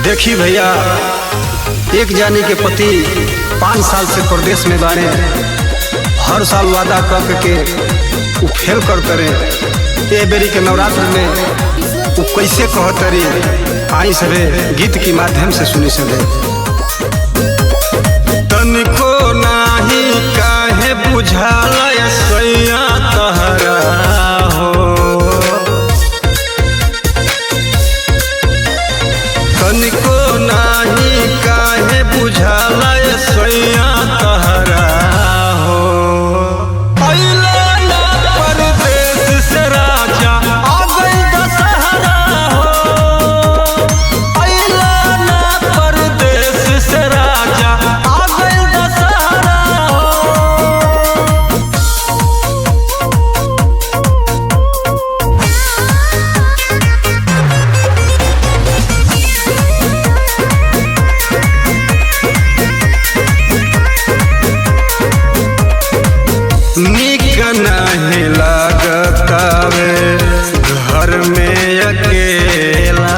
देखी भैया, एक जानी के पति 5 साल से प्रदेश में बारे, हर साल वादा कर के वो फेल करते रहे। ये बेरी के नवरात्र में वो कैसे कहते रही, आई सभी गीत के माध्यम से सुनी सके। तनिको नाही काहे बुझाला सैया तहरा हो, तनिको नाही काहे बुझाला सैया तहरा हो। अइला ना परदेस से राजा आ गइल दशहरा हो, अइला ना परदेस से राजा आ गइल दशहरा हो। नीक नहीं लागतावे घर में अकेला,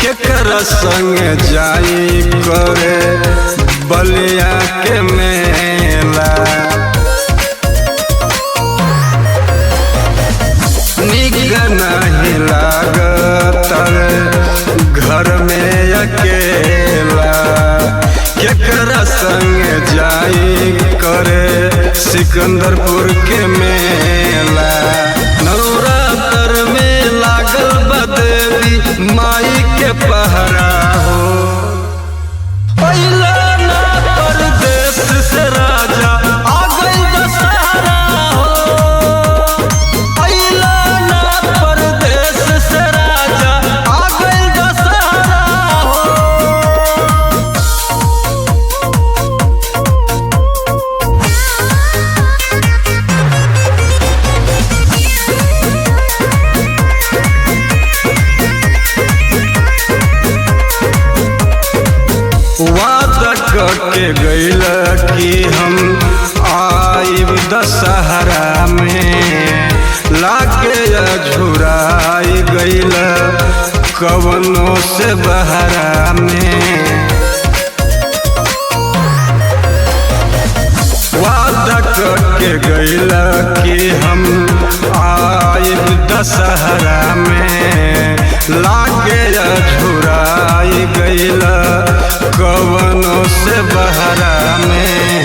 केकर संग जाई करे बलिया के मेला। नीक नहीं लागतावे घर में अकेला, केकर संग जाई करे सिकंदरपुर के मेला। नवरात्र में लागल बदेवी माई के पहरा हो, अइला ना परदेस से राजा आ गइल दशहरा हो, अइला ना परदेस से राजा आ गइल दशहरा हो। वादा करके गइल कि हम आइब दशहरा में, लागे झुराई गइल कवनों से बहरा में। वादा करके गइल कि हम आइब दशहरा में, लागे झुराई गइल कवनों से बहरा में।